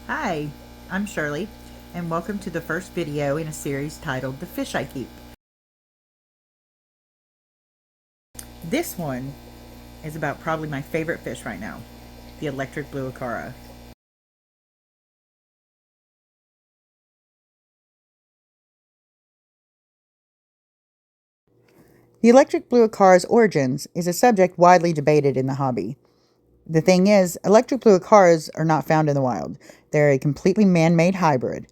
Hi, I'm Shirley, and welcome to the first video in a series titled The Fish I Keep. This one is about probably my favorite fish right now, the Electric Blue Acara. The Electric Blue Acara's origins is a subject widely debated in the hobby. The thing is, Electric Blue Acaras are not found in the wild. They're a completely man-made hybrid.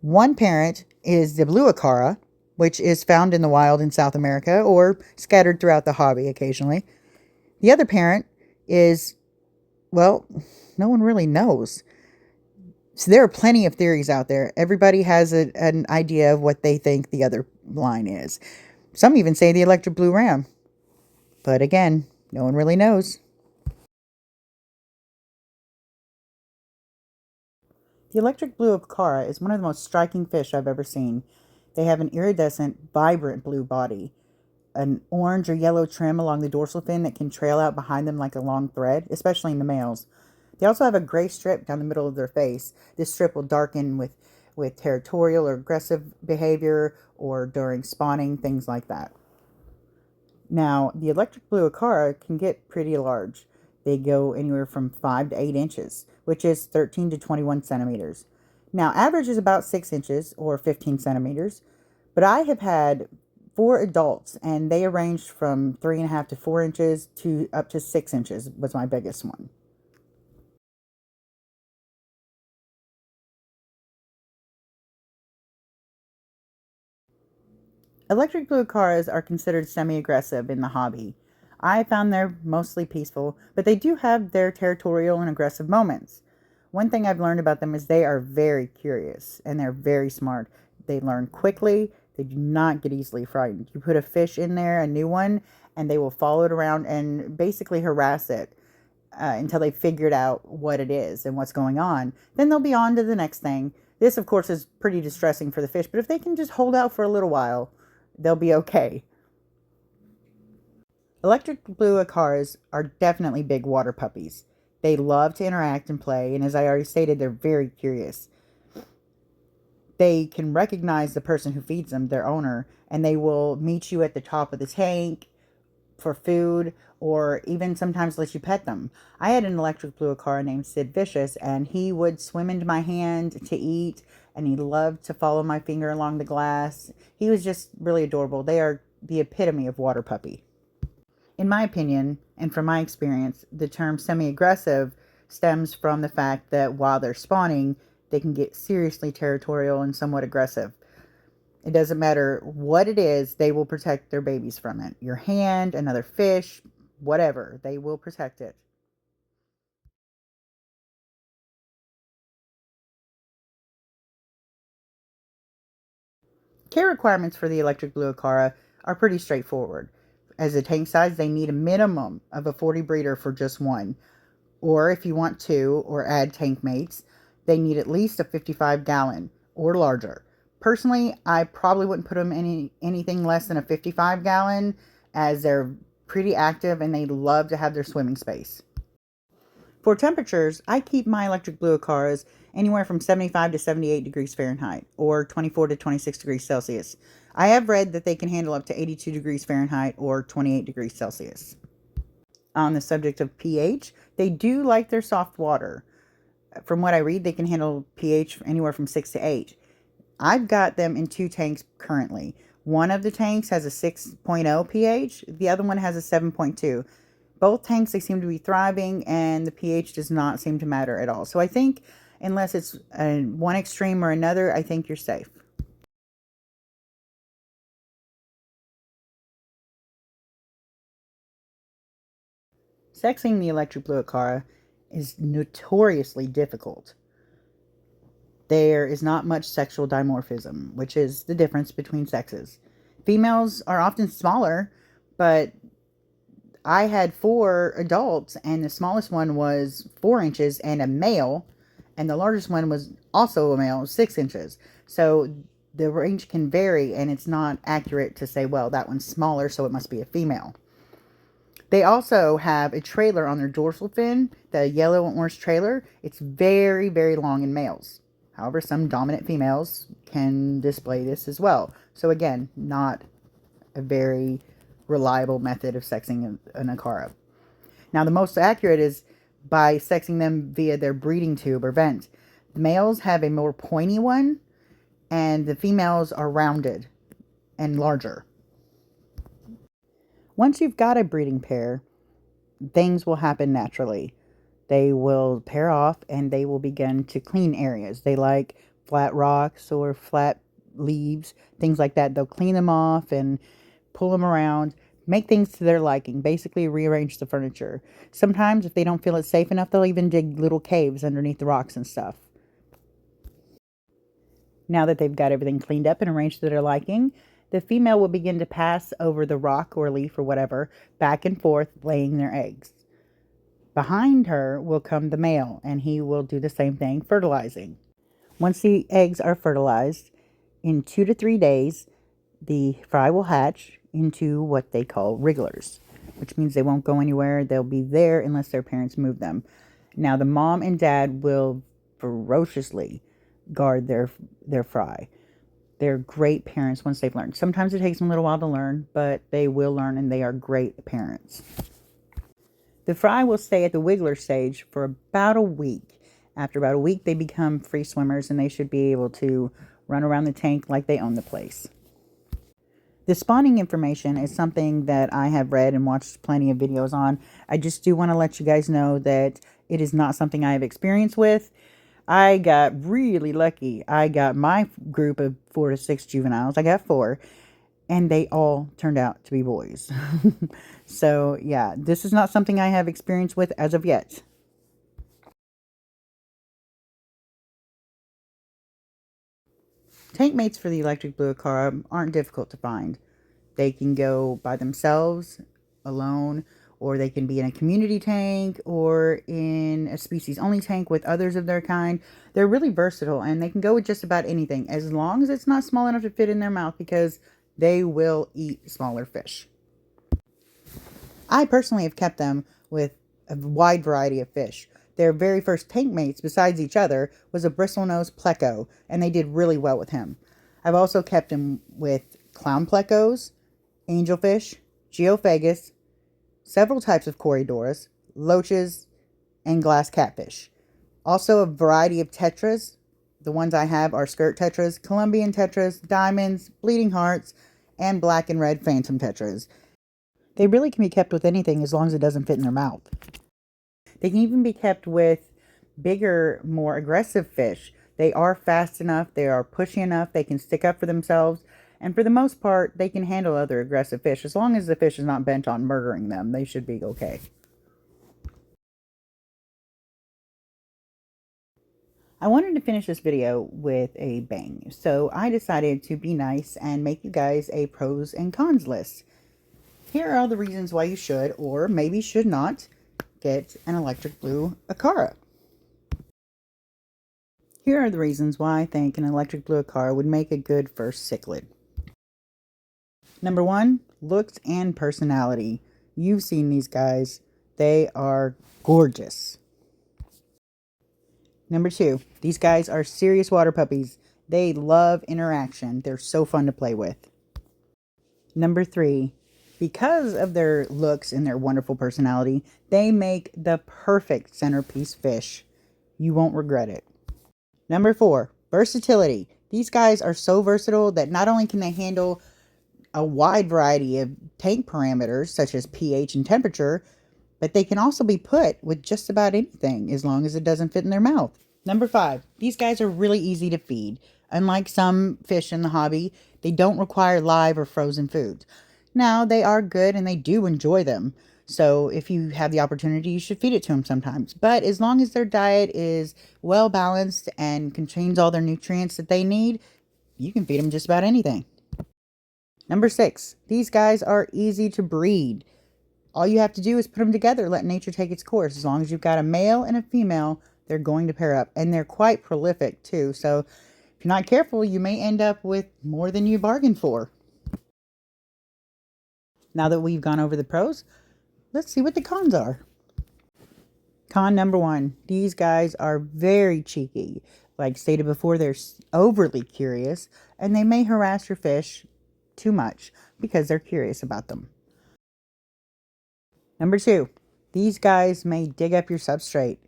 One parent is the Blue Acara, which is found in the wild in South America or scattered throughout the hobby occasionally. The other parent is, well, no one really knows. So there are plenty of theories out there. Everybody has an idea of what they think the other line is. Some even say the electric blue ram. But again, no one really knows. The electric blue acara is one of the most striking fish I've ever seen. They have an iridescent, vibrant blue body, an orange or yellow trim along the dorsal fin that can trail out behind them like a long thread, especially in the males. They also have a gray strip down the middle of their face. This strip will darken with territorial or aggressive behavior or during spawning, things like that. Now, the electric blue acara can get pretty large. They go anywhere from 5 to 8 inches, which is 13 to 21 centimeters. Now, average is about 6 inches or 15 centimeters, but I have had 4 adults, and they ranged from 3.5 to 4 inches to up to 6 inches was my biggest one. Electric blue cars are considered semi-aggressive in the hobby. I found they're mostly peaceful, but they do have their territorial and aggressive moments. One thing I've learned about them is they are very curious and they're very smart. They learn quickly. They do not get easily frightened. You put a fish in there, a new one, and they will follow it around and basically harass it until they figured out what it is and what's going on. Then they'll be on to the next thing. This, of course, is pretty distressing for the fish, but if they can just hold out for a little while, they'll be okay. Electric blue acaras are definitely big water puppies. They love to interact and play, and as I already stated, they're very curious. They can recognize the person who feeds them, their owner, and they will meet you at the top of the tank for food or even sometimes let you pet them. I had an electric blue acara named Sid Vicious, and he would swim into my hand to eat, and he loved to follow my finger along the glass. He was just really adorable. They are the epitome of water puppy. In my opinion, and from my experience, the term semi-aggressive stems from the fact that while they're spawning, they can get seriously territorial and somewhat aggressive. It doesn't matter what it is, they will protect their babies from it. Your hand, another fish, whatever, they will protect it. Care requirements for the electric blue acara are pretty straightforward. As a tank size, they need a minimum of a 40 breeder for just one. Or if you want two or add tank mates, they need at least a 55-gallon or larger. Personally, I probably wouldn't put them in anything less than a 55-gallon as they're pretty active and they love to have their swimming space. For temperatures, I keep my electric blue acaras anywhere from 75 to 78 degrees Fahrenheit or 24 to 26 degrees Celsius. I have read that they can handle up to 82 degrees Fahrenheit or 28 degrees Celsius. On the subject of pH, they do like their soft water. From what I read, they can handle pH anywhere from 6 to 8. I've got them in 2 tanks currently. One of the tanks has a 6.0 pH, the other one has a 7.2. Both tanks, they seem to be thriving, and the pH does not seem to matter at all. So I think, unless it's one extreme or another, I think you're safe. Sexing the electric blue acara is notoriously difficult. There is not much sexual dimorphism, which is the difference between sexes. Females are often smaller, but I had 4 adults, and the smallest one was 4 inches and a male, and the largest one was also a male, 6 inches. So the range can vary, and it's not accurate to say, well, that one's smaller, so it must be a female. They also have a trailer on their dorsal fin, the yellow and orange trailer. It's very, very long in males. However, some dominant females can display this as well. So again, not a very reliable method of sexing an Acara. Now, the most accurate is by sexing them via their breeding tube or vent. The males have a more pointy one, and the females are rounded and larger. Once you've got a breeding pair, things will happen naturally. They will pair off and they will begin to clean areas. They like flat rocks or flat leaves, things like that. They'll clean them off and pull them around, make things to their liking, basically rearrange the furniture. Sometimes, if they don't feel it's safe enough, they'll even dig little caves underneath the rocks and stuff. Now that they've got everything cleaned up and arranged to their liking, the female will begin to pass over the rock or leaf or whatever, back and forth, laying their eggs. Behind her will come the male, and he will do the same thing, fertilizing. Once the eggs are fertilized, in 2 to 3 days, the fry will hatch into what they call wrigglers, which means they won't go anywhere. They'll be there unless their parents move them. Now, the mom and dad will ferociously guard their fry. They're great parents once they've learned. Sometimes it takes them a little while to learn, but they will learn, and they are great parents. The fry will stay at the wiggler stage for about a week. After about a week, they become free swimmers, and they should be able to run around the tank like they own the place. The spawning information is something that I have read and watched plenty of videos on. I just do want to let you guys know that it is not something I have experience with. I got really lucky. I got my group of 4 to 6 juveniles. I got 4, and they all turned out to be boys. So, yeah, this is not something I have experience with as of yet. Tank mates for the Electric Blue Acara aren't difficult to find. They can go by themselves, alone, or they can be in a community tank or in a species-only tank with others of their kind. They're really versatile, and they can go with just about anything as long as it's not small enough to fit in their mouth, because they will eat smaller fish. I personally have kept them with a wide variety of fish. Their very first tank mates, besides each other, was a bristlenose pleco, and they did really well with him. I've also kept him with clown plecos, angelfish, geophagus, several types of corydoras, loaches, and glass catfish. Also a variety of tetras. The ones I have are skirt tetras, Colombian tetras, diamonds, bleeding hearts, and black and red phantom tetras. They really can be kept with anything as long as it doesn't fit in their mouth. They can even be kept with bigger, more aggressive fish. They are fast enough, they are pushy enough, they can stick up for themselves, and for the most part, they can handle other aggressive fish. As long as the fish is not bent on murdering them, they should be okay. I wanted to finish this video with a bang, so I decided to be nice and make you guys a pros and cons list. Here are all the reasons why you should, or maybe should not, get an Electric Blue Acara. Here are the reasons why I think an Electric Blue Acara would make a good first cichlid. Number 1, looks and personality. You've seen these guys. They are gorgeous. Number 2, these guys are serious water puppies. They love interaction. They're so fun to play with. Number 3, because of their looks and their wonderful personality, they make the perfect centerpiece fish. You won't regret it. Number 4, versatility. These guys are so versatile that not only can they handle a wide variety of tank parameters, such as pH and temperature, but they can also be put with just about anything as long as it doesn't fit in their mouth. Number 5, these guys are really easy to feed. Unlike some fish in the hobby, they don't require live or frozen foods. Now, they are good and they do enjoy them. So if you have the opportunity, you should feed it to them sometimes. But as long as their diet is well balanced and contains all their nutrients that they need, you can feed them just about anything. Number 6, these guys are easy to breed. All you have to do is put them together, let nature take its course. As long as you've got a male and a female, they're going to pair up. And they're quite prolific too. So if you're not careful, you may end up with more than you bargained for. Now that we've gone over the pros, let's see what the cons are. Con number 1, these guys are very cheeky. Like stated before, they're overly curious, and they may harass your fish too much because they're curious about them. Number 2, these guys may dig up your substrate,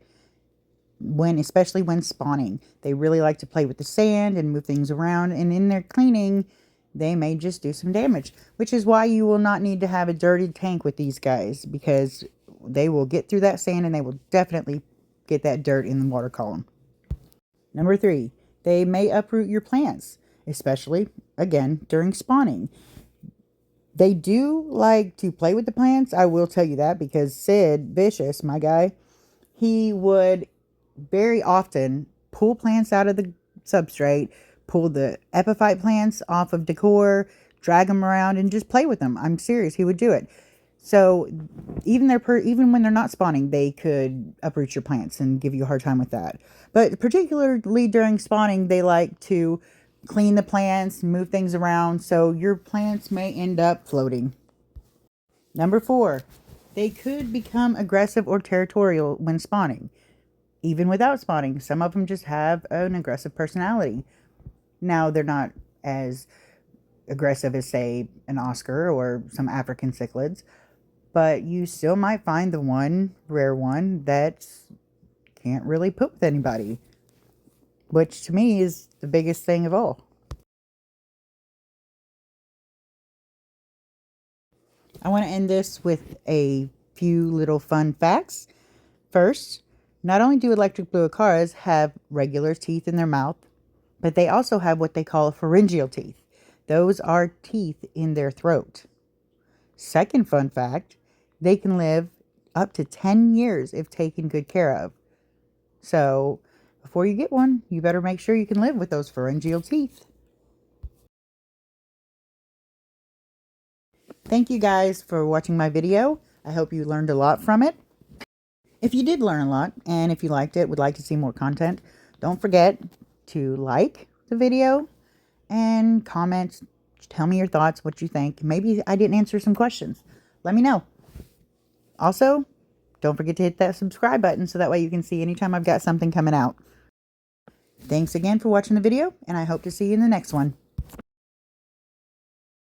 especially when spawning. They really like to play with the sand and move things around, and in their cleaning, they may just do some damage, which is why you will not need to have a dirty tank with these guys, because they will get through that sand and they will definitely get that dirt in the water column. Number 3, they may uproot your plants, especially, again, during spawning. They do like to play with the plants, I will tell you that, because Sid Vicious, my guy, he would very often pull plants out of the substrate, pull the epiphyte plants off of decor, drag them around, and just play with them. I'm serious, he would do it. So even when they're not spawning, they could uproot your plants and give you a hard time with that. But particularly during spawning, they like to clean the plants, move things around, so your plants may end up floating. Number 4, they could become aggressive or territorial when spawning. Even without spawning, some of them just have an aggressive personality. Now, they're not as aggressive as, say, an Oscar or some African cichlids, but you still might find the one rare one that can't really poop with anybody, which to me is the biggest thing of all. I want to end this with a few little fun facts. First, not only do electric blue acaras have regular teeth in their mouth, but they also have what they call pharyngeal teeth. Those are teeth in their throat. Second fun fact, they can live up to 10 years if taken good care of. So before you get one, you better make sure you can live with those pharyngeal teeth. Thank you guys for watching my video. I hope you learned a lot from it. If you did learn a lot, and if you liked it, would like to see more content, don't forget to like the video and comment. Tell me your thoughts, what you think. Maybe I didn't answer some questions. Let me know. Also, don't forget to hit that subscribe button so that way you can see anytime I've got something coming out. Thanks again for watching the video, and I hope to see you in the next one.